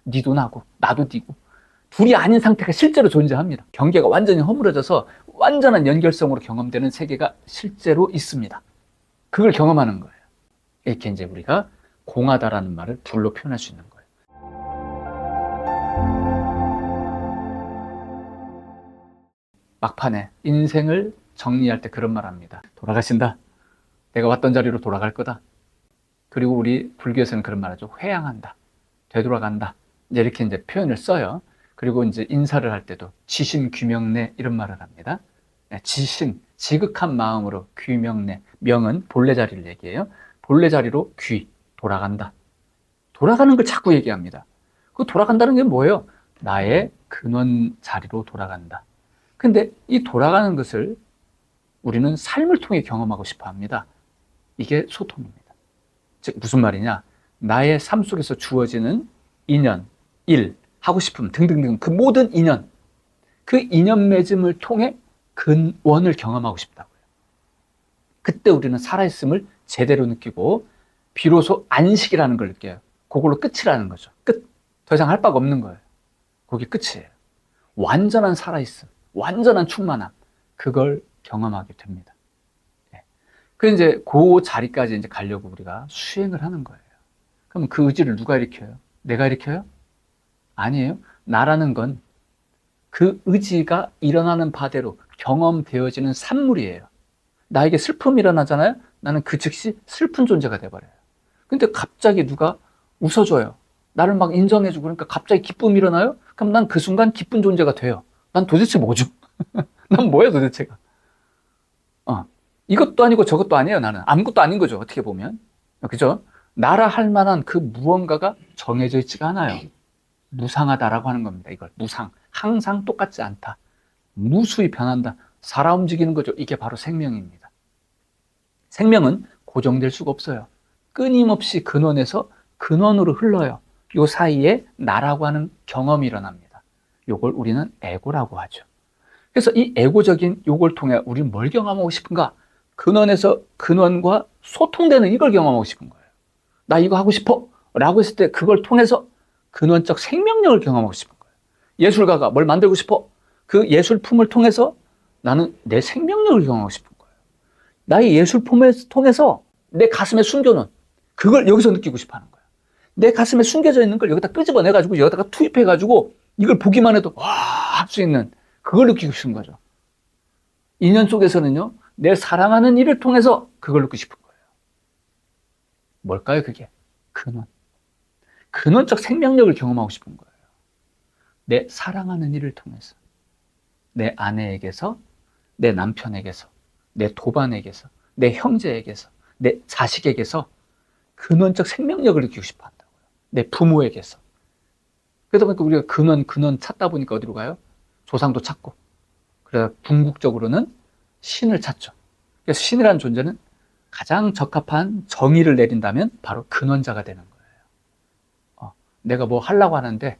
니도 나고 나도 니고 둘이 아닌 상태가 실제로 존재합니다. 경계가 완전히 허물어져서 완전한 연결성으로 경험되는 세계가 실제로 있습니다. 그걸 경험하는 거예요. 이렇게 이제 우리가 공하다라는 말을 둘로 표현할 수 있는 거예요. 막판에 인생을 정리할 때 그런 말 합니다. 돌아가신다. 내가 왔던 자리로 돌아갈 거다. 그리고 우리 불교에서는 그런 말 하죠. 회양한다. 되돌아간다. 이렇게 이제 표현을 써요. 그리고 이제 인사를 할 때도 지신 귀명내 이런 말을 합니다. 지신, 지극한 마음으로 귀명내. 명은 본래 자리를 얘기해요. 본래 자리로 귀, 돌아간다. 돌아가는 걸 자꾸 얘기합니다. 그 돌아간다는 게 뭐예요? 나의 근원 자리로 돌아간다. 근데 이 돌아가는 것을 우리는 삶을 통해 경험하고 싶어 합니다. 이게 소통입니다. 즉 무슨 말이냐? 나의 삶 속에서 주어지는 인연, 일, 하고 싶음 등등등 그 모든 인연, 그 인연 맺음을 통해 근원을 경험하고 싶다고요. 그때 우리는 살아있음을 제대로 느끼고 비로소 안식이라는 걸 느껴요. 그걸로 끝이라는 거죠. 끝. 더 이상 할 바가 없는 거예요. 그게 끝이에요. 완전한 살아있음, 완전한 충만함, 그걸 경험하게 됩니다. 그래서 이제 그 자리까지 이제 가려고 우리가 수행을 하는 거예요. 그럼 그 의지를 누가 일으켜요? 내가 일으켜요? 아니에요. 나라는 건 그 의지가 일어나는 바대로 경험되어지는 산물이에요. 나에게 슬픔이 일어나잖아요. 나는 그 즉시 슬픈 존재가 돼버려요. 근데 갑자기 누가 웃어줘요. 나를 막 인정해주고 그러니까 갑자기 기쁨이 일어나요? 그럼 난 그 순간 기쁜 존재가 돼요. 난 도대체 뭐죠? 난 뭐야 도대체가? 이것도 아니고 저것도 아니에요. 나는 아무것도 아닌 거죠. 어떻게 보면. 그죠? 나라 할 만한 그 무언가가 정해져 있지가 않아요. 무상하다라고 하는 겁니다. 이걸 무상, 항상 똑같지 않다. 무수히 변한다. 살아 움직이는 거죠. 이게 바로 생명입니다. 생명은 고정될 수가 없어요. 끊임없이 근원에서 근원으로 흘러요. 이 사이에 나라고 하는 경험이 일어납니다. 이걸 우리는 에고라고 하죠. 그래서 이 에고적인 요걸 통해 우리는 뭘 경험하고 싶은가? 근원에서 근원과 소통되는 이걸 경험하고 싶은 거예요. 나 이거 하고 싶어 라고 했을 때 그걸 통해서 근원적 생명력을 경험하고 싶은 거예요. 예술가가 뭘 만들고 싶어? 그 예술품을 통해서 나는 내 생명력을 경험하고 싶은 거예요. 나의 예술품을 통해서 내 가슴에 숨겨놓은 그걸 여기서 느끼고 싶어 하는 거예요. 내 가슴에 숨겨져 있는 걸 여기다 끄집어내가지고 여기다가 투입해가지고 이걸 보기만 해도 와, 할 수 있는 그걸 느끼고 싶은 거죠. 인연 속에서는요, 내 사랑하는 이를 통해서 그걸 느끼고 싶은 거예요. 뭘까요, 그게? 근원. 근원적 생명력을 경험하고 싶은 거예요. 내 사랑하는 이를 통해서. 내 아내에게서, 내 남편에게서, 내 도반에게서, 내 형제에게서, 내 자식에게서 근원적 생명력을 느끼고 싶어 한다고요. 내 부모에게서. 그러다 보니까 우리가 근원 찾다 보니까 어디로 가요? 조상도 찾고. 그래서 궁극적으로는 신을 찾죠. 그래서 신이라는 존재는 가장 적합한 정의를 내린다면 바로 근원자가 되는 거예요. 내가 뭐 하려고 하는데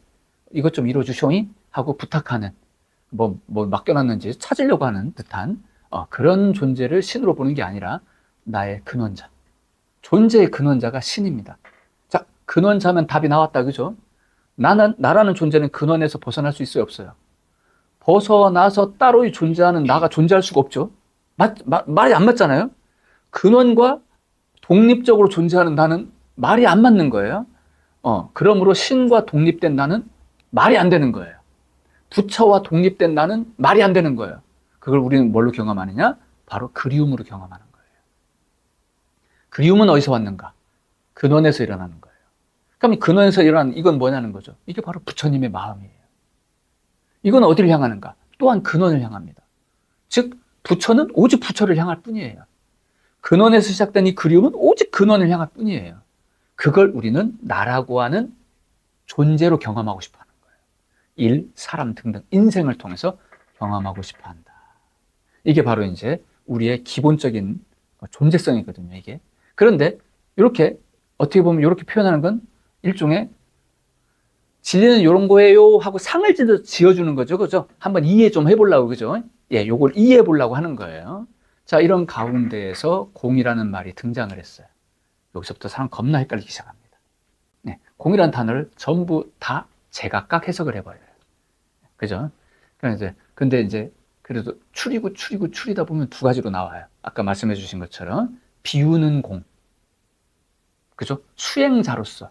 이것 좀 이루어주쇼잉? 하고 부탁하는 뭐 맡겨놨는지 찾으려고 하는 듯한 그런 존재를 신으로 보는 게 아니라 나의 근원자. 존재의 근원자가 신입니다. 자, 근원자면 답이 나왔다, 그죠? 나라는 존재는 근원에서 벗어날 수 있어요, 없어요? 벗어나서 따로 존재하는 나가 존재할 수가 없죠. 말이 안 맞잖아요? 근원과 독립적으로 존재하는 나는 말이 안 맞는 거예요. 그러므로 신과 독립된 나는 말이 안 되는 거예요. 부처와 독립된 나는 말이 안 되는 거예요. 그걸 우리는 뭘로 경험하느냐? 바로 그리움으로 경험하는 거예요. 그리움은 어디서 왔는가? 근원에서 일어나는 거예요. 그럼 근원에서 일어나는 이건 뭐냐는 거죠. 이게 바로 부처님의 마음이에요. 이건 어디를 향하는가? 또한 근원을 향합니다. 즉 부처는 오직 부처를 향할 뿐이에요. 근원에서 시작된 이 그리움은 오직 근원을 향할 뿐이에요. 그걸 우리는 나라고 하는 존재로 경험하고 싶어 하는 거예요. 일, 사람 등등 인생을 통해서 경험하고 싶어 한다. 이게 바로 이제 우리의 기본적인 존재성이거든요, 이게. 그런데 이렇게 어떻게 보면 이렇게 표현하는 건 일종의 진리는 이런 거예요 하고 상을 지어주는 거죠, 그죠? 한번 이해 좀 해보려고, 그죠? 요걸 이해해 보려고 하는 거예요. 자, 이런 가운데에서 공이라는 말이 등장을 했어요. 여기서부터 사람 겁나 헷갈리기 시작합니다. 공이라는 단어를 전부 다 제각각 해석을 해버려요. 그죠? 근데 이제 그래도 추리다 보면 두 가지로 나와요. 아까 말씀해 주신 것처럼 비우는 공. 그죠? 수행자로서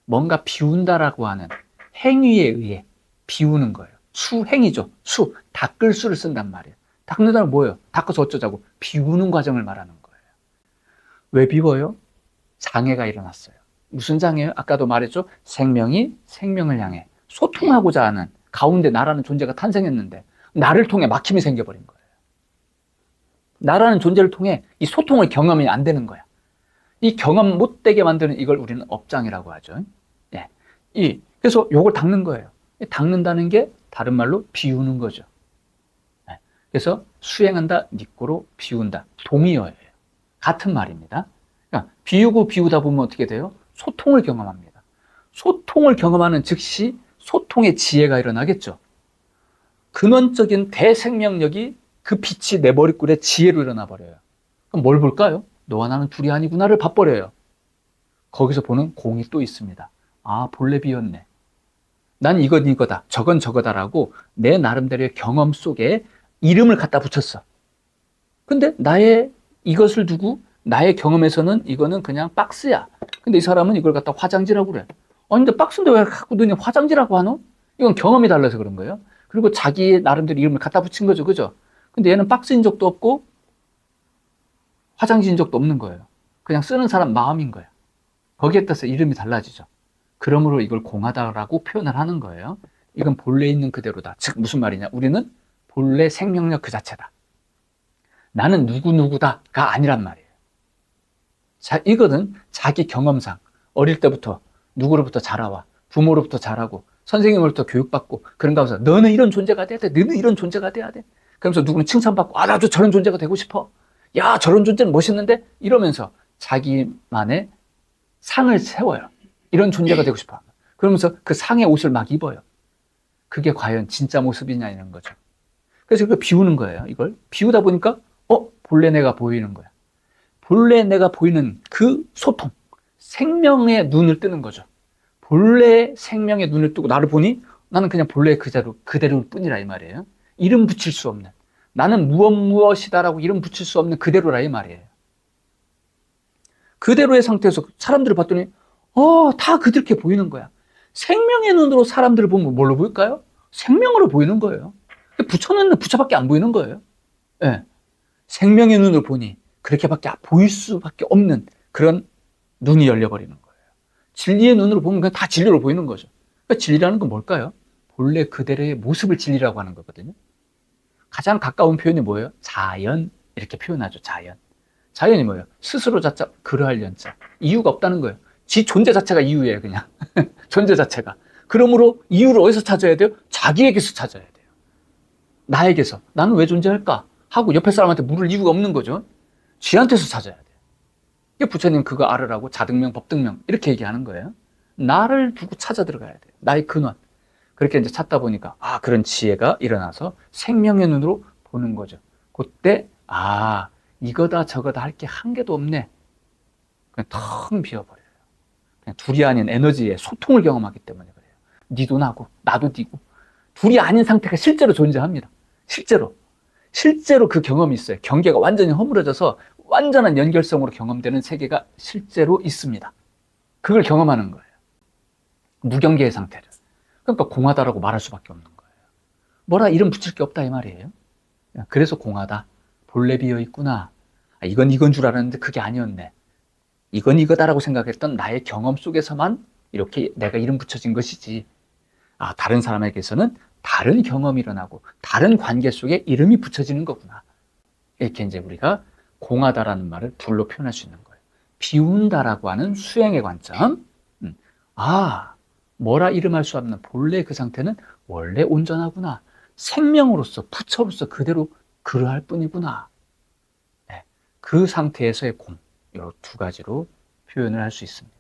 뭔가 비운다라고 하는 행위에 의해 비우는 거예요. 수행이죠. 닦을 수를 쓴단 말이에요. 닦는다는 뭐예요? 닦아서 어쩌자고? 비우는 과정을 말하는 거예요. 왜 비워요? 장애가 일어났어요. 무슨 장애예요? 아까도 말했죠. 생명이 생명을 향해 소통하고자 하는 가운데 나라는 존재가 탄생했는데 나를 통해 막힘이 생겨버린 거예요. 나라는 존재를 통해 이 소통을 경험이 안 되는 거야. 이 경험 못 되게 만드는 이걸 우리는 업장이라고 하죠. 예. 그래서 요걸 닦는 거예요. 닦는다는 게 다른 말로 비우는 거죠. 예. 그래서 수행한다, 니꼬로 비운다. 동의어예요. 같은 말입니다. 그러니까 비우고 비우다 보면 어떻게 돼요? 소통을 경험합니다. 소통을 경험하는 즉시 소통의 지혜가 일어나겠죠. 근원적인 대생명력이 그 빛이 내 머리꿀에 지혜로 일어나 버려요. 그럼 뭘 볼까요? 너와 나는 둘이 아니구나를 봐버려요. 거기서 보는 공이 또 있습니다. 아, 본래 비었네. 난 이건 이거다, 저건 저거다라고 내 나름대로의 경험 속에 이름을 갖다 붙였어. 근데 나의 이것을 두고 나의 경험에서는 이거는 그냥 박스야. 근데 이 사람은 이걸 갖다 화장지라고 그래. 아니, 근데 박스인데 왜 갖고 너네 화장지라고 하노? 이건 경험이 달라서 그런 거예요. 그리고 자기의 나름대로 이름을 갖다 붙인 거죠. 그죠? 근데 얘는 박스인 적도 없고 화장지인 적도 없는 거예요. 그냥 쓰는 사람 마음인 거예요. 거기에 따라서 이름이 달라지죠. 그러므로 이걸 공하다라고 표현을 하는 거예요. 이건 본래 있는 그대로다. 즉 무슨 말이냐? 우리는 본래 생명력 그 자체다. 나는 누구누구다가 아니란 말이에요. 자, 이거는 자기 경험상 어릴 때부터 누구로부터 자라와 부모로부터 자라고 선생님으로부터 교육받고 그런 가운데서 너는 이런 존재가 돼야 돼. 너는 이런 존재가 돼야 돼. 그러면서 누구는 칭찬받고 아, 나도 저런 존재가 되고 싶어. 야, 저런 존재는 멋있는데? 이러면서 자기만의 상을 세워요. 이런 존재가 되고 싶어. 그러면서 그 상의 옷을 막 입어요. 그게 과연 진짜 모습이냐 이런 거죠. 그래서 이걸 비우는 거예요. 이걸 비우다 보니까 본래 내가 보이는 거야. 본래 내가 보이는 그 소통, 생명의 눈을 뜨는 거죠. 본래 생명의 눈을 뜨고 나를 보니 나는 그냥 본래 그대로일 뿐이라 이 말이에요. 이름 붙일 수 없는, 나는 무엇이다라고 이름 붙일 수 없는 그대로라 이 말이에요. 그대로의 상태에서 사람들을 봤더니 다 그렇게 보이는 거야. 생명의 눈으로 사람들을 보면 뭘로 보일까요? 생명으로 보이는 거예요. 부처는 부처밖에 안 보이는 거예요. 네. 생명의 눈으로 보니 그렇게밖에 보일 수밖에 없는 그런 눈이 열려버리는 거예요. 진리의 눈으로 보면 그냥 다 진리로 보이는 거죠. 그러니까 진리라는 건 뭘까요? 본래 그대로의 모습을 진리라고 하는 거거든요. 가장 가까운 표현이 뭐예요? 자연, 이렇게 표현하죠. 자연이 뭐예요? 스스로 자자, 그러할 연자. 이유가 없다는 거예요. 지 존재 자체가 이유예요, 그냥. 존재 자체가. 그러므로 이유를 어디서 찾아야 돼요? 자기에게서 찾아야 돼요. 나에게서. 나는 왜 존재할까? 하고 옆에 사람한테 물을 이유가 없는 거죠. 지한테서 찾아야 돼요. 이게 부처님 그거 알으라고 자등명, 법등명 이렇게 얘기하는 거예요. 나를 두고 찾아 들어가야 돼요. 나의 근원. 그렇게 이제 찾다 보니까 그런 지혜가 일어나서 생명의 눈으로 보는 거죠. 그때 이거다 저거다 할 게 한 개도 없네. 그냥 텅 비어버려요. 그냥 둘이 아닌 에너지의 소통을 경험하기 때문에 그래요. 니도 나고 나도 니고 둘이 아닌 상태가 실제로 존재합니다. 실제로 그 경험이 있어요. 경계가 완전히 허물어져서 완전한 연결성으로 경험되는 세계가 실제로 있습니다. 그걸 경험하는 거예요. 무경계의 상태를. 그러니까 공하다라고 말할 수밖에 없는 거예요. 뭐라 이름 붙일 게 없다 이 말이에요. 그래서 공하다. 본래 비어 있구나. 이건 이건 줄 알았는데 그게 아니었네. 이건 이거다라고 생각했던 나의 경험 속에서만 이렇게 내가 이름 붙여진 것이지. 다른 사람에게서는 다른 경험이 일어나고 다른 관계 속에 이름이 붙여지는 거구나. 이렇게 이제 우리가 공하다라는 말을 둘로 표현할 수 있는 거예요. 비운다라고 하는 수행의 관점. 뭐라 이름할 수 없는 본래 그 상태는 원래 온전하구나. 생명으로서 부처로서 그대로 그러할 뿐이구나. 네, 그 상태에서의 공, 이 두 가지로 표현을 할 수 있습니다.